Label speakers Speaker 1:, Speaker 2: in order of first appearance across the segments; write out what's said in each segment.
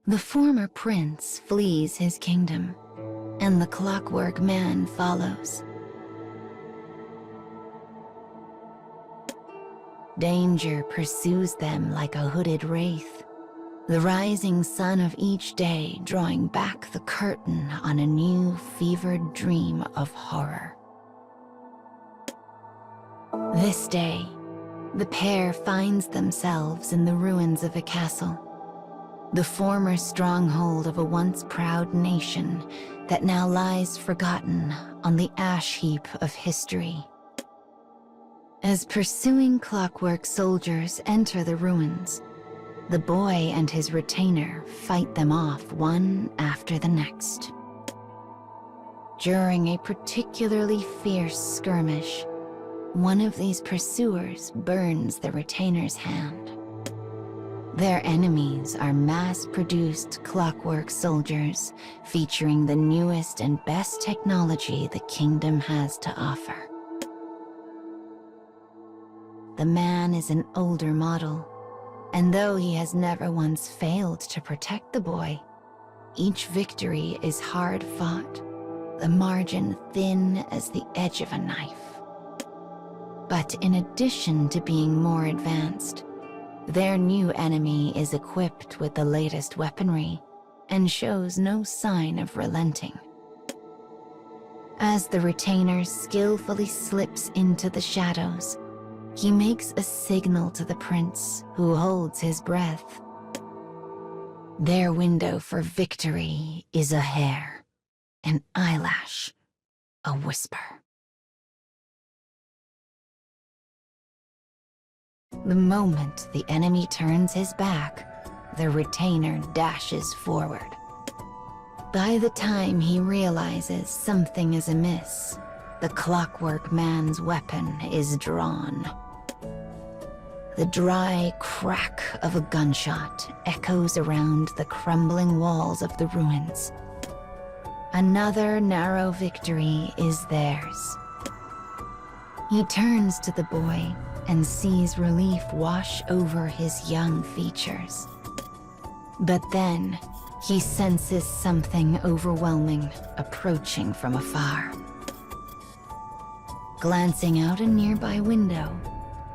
Speaker 1: The former prince flees his kingdom, and the clockwork man follows. Danger pursues them like a hooded wraith, the rising sun of each day drawing back the curtain on a new fevered dream of horror. This day, the pair finds themselves in the ruins of a castle, the former stronghold of a once proud nation that now lies forgotten on the ash heap of history. As pursuing clockwork soldiers enter the ruins, the boy and his retainer fight them off one after the next. During a particularly fierce skirmish, one of these pursuers burns the retainer's hand. Their enemies are mass-produced clockwork soldiers featuring the newest and best technology the kingdom has to offer. The man is an older model, and though he has never once failed to protect the boy, each victory is hard-fought, the margin thin as the edge of a knife. But in addition to being more advanced, their new enemy is equipped with the latest weaponry and shows no sign of relenting. As the retainer skillfully slips into the shadows, he makes a signal to the prince, who holds his breath. Their window for victory is a hair, an eyelash, a whisper. The moment the enemy turns his back, the retainer dashes forward. By the time he realizes something is amiss, the clockwork man's weapon is drawn. The dry crack of a gunshot echoes around the crumbling walls of the ruins. Another narrow victory is theirs. He turns to the boy and sees relief wash over his young features. But then, he senses something overwhelming approaching from afar. Glancing out a nearby window,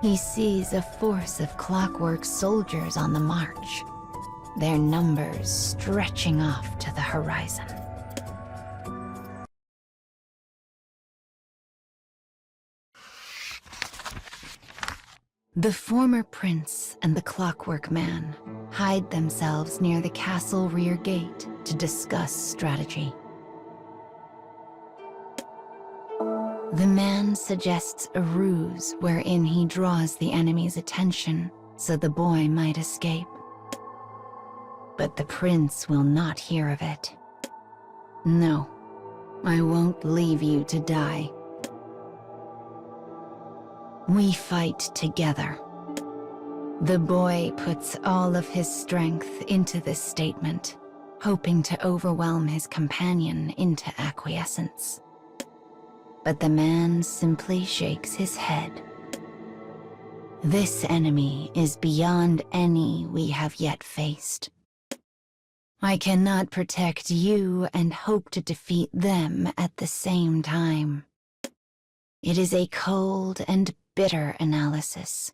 Speaker 1: he sees a force of clockwork soldiers on the march, their numbers stretching off to the horizon. The former prince and the clockwork man hide themselves near the castle rear gate to discuss strategy. The man suggests a ruse wherein he draws the enemy's attention so the boy might escape. But the prince will not hear of it. No, I won't leave you to die. We fight together. The boy puts all of his strength into this statement, hoping to overwhelm his companion into acquiescence. But the man simply shakes his head. This enemy is beyond any we have yet faced. I cannot protect you and hope to defeat them at the same time. It is a cold and bitter analysis.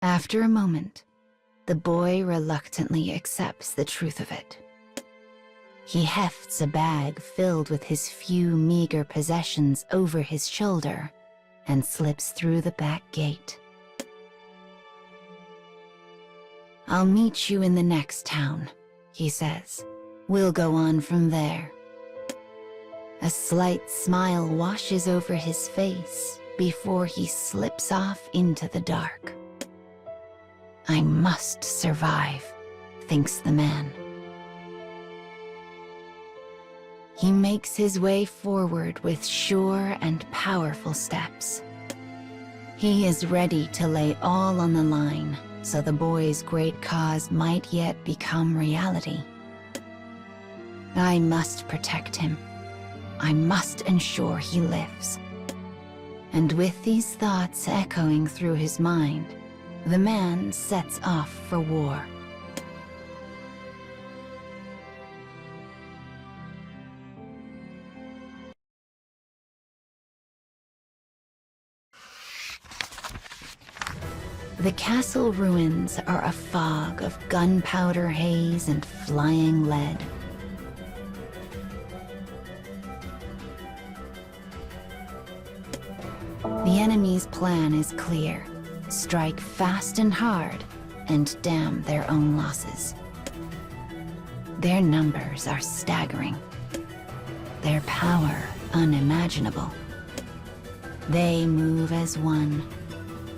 Speaker 1: After a moment, the boy reluctantly accepts the truth of it. He hefts a bag filled with his few meager possessions over his shoulder and slips through the back gate. I'll meet you in the next town, he says. We'll go on from there. A slight smile washes over his face before he slips off into the dark. I must survive, thinks the man. He makes his way forward with sure and powerful steps. He is ready to lay all on the line so the boy's great cause might yet become reality. I must protect him. I must ensure he lives. And with these thoughts echoing through his mind, the man sets off for war. The castle ruins are a fog of gunpowder haze and flying lead. The enemy's plan is clear. Strike fast and hard, and damn their own losses. Their numbers are staggering. Their power unimaginable. They move as one,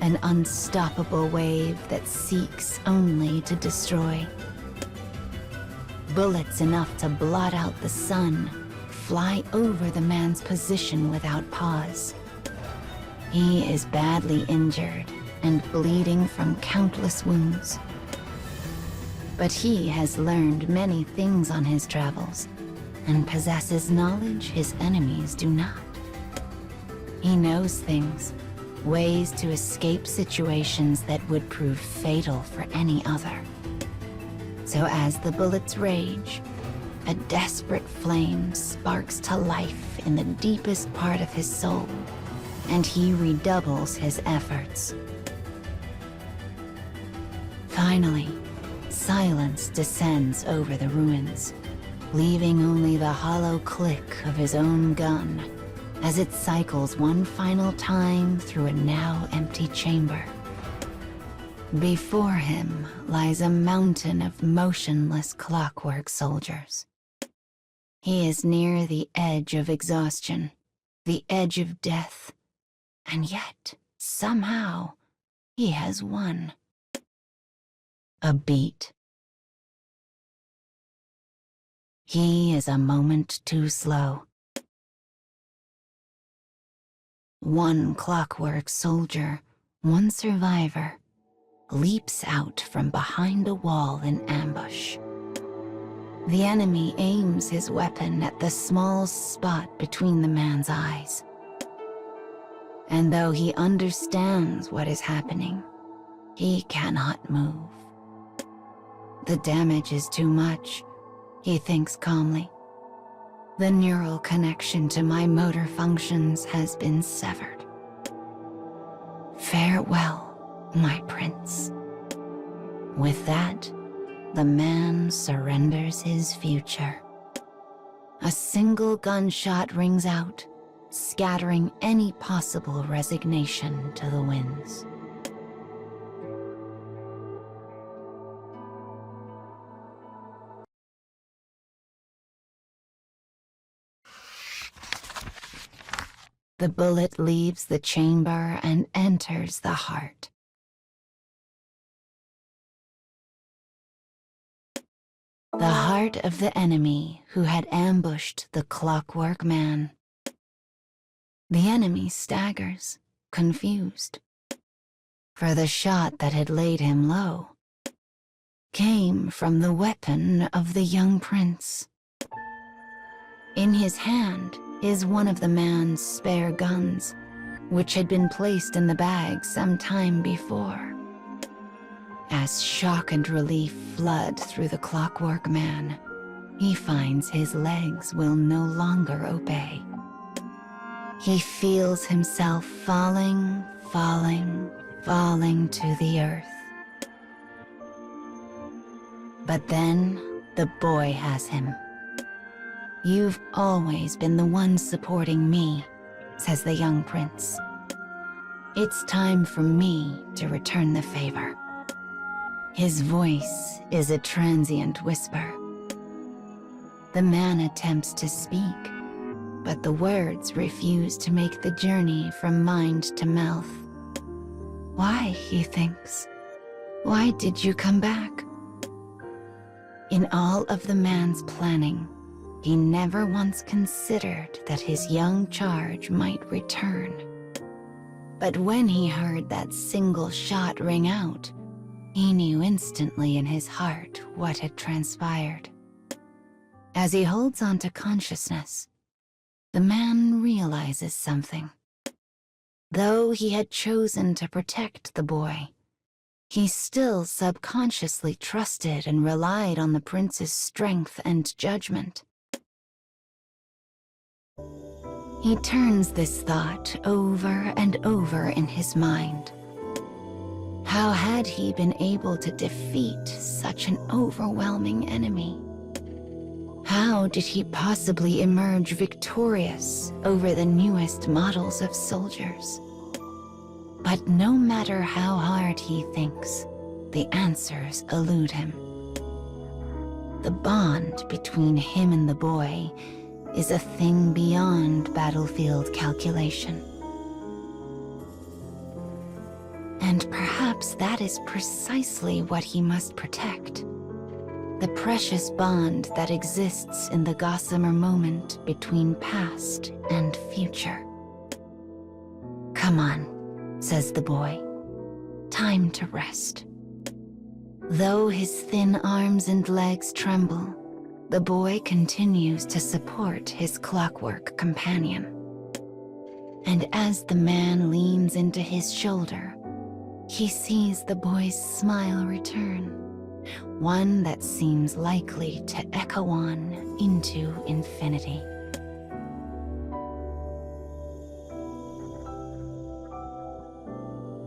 Speaker 1: an unstoppable wave that seeks only to destroy. Bullets enough to blot out the sun fly over the man's position without pause. He is badly injured and bleeding from countless wounds. But he has learned many things on his travels and possesses knowledge his enemies do not. He knows things, ways to escape situations that would prove fatal for any other. So as the bullets rage, a desperate flame sparks to life in the deepest part of his soul, and he redoubles his efforts. Finally, silence descends over the ruins, leaving only the hollow click of his own gun as it cycles one final time through a now empty chamber. Before him lies a mountain of motionless clockwork soldiers. He is near the edge of exhaustion, the edge of death, and yet, somehow, he has won. A beat. He is a moment too slow. One clockwork soldier, one survivor, leaps out from behind a wall in ambush. The enemy aims his weapon at the small spot between the man's eyes. And though he understands what is happening, he cannot move. The damage is too much, he thinks calmly. The neural connection to my motor functions has been severed. Farewell, my prince. With that, the man surrenders his future. A single gunshot rings out, scattering any possible resignation to the winds. The bullet leaves the chamber and enters the heart. The heart of the enemy who had ambushed the clockwork man. The enemy staggers, confused. For the shot that had laid him low came from the weapon of the young prince. In his hand is one of the man's spare guns, which had been placed in the bag some time before. As shock and relief flood through the clockwork man, he finds his legs will no longer obey. He feels himself falling to the earth. But then the boy has him. "You've always been the one supporting me," says the young prince. "It's time for me to return the favor." His voice is a transient whisper. The man attempts to speak, but the words refuse to make the journey from mind to mouth. Why, he thinks. Why did you come back? In all of the man's planning, he never once considered that his young charge might return. But when he heard that single shot ring out, he knew instantly in his heart what had transpired. As he holds on to consciousness, the man realizes something. Though he had chosen to protect the boy, he still subconsciously trusted and relied on the prince's strength and judgment. He turns this thought over and over in his mind. How had he been able to defeat such an overwhelming enemy? How did he possibly emerge victorious over the newest models of soldiers? But no matter how hard he thinks, the answers elude him. The bond between him and the boy is a thing beyond battlefield calculation. And perhaps that is precisely what he must protect. The precious bond that exists in the gossamer moment between past and future. "Come on," says the boy. "Time to rest." Though his thin arms and legs tremble, the boy continues to support his clockwork companion. And as the man leans into his shoulder, he sees the boy's smile return, one that seems likely to echo on into infinity.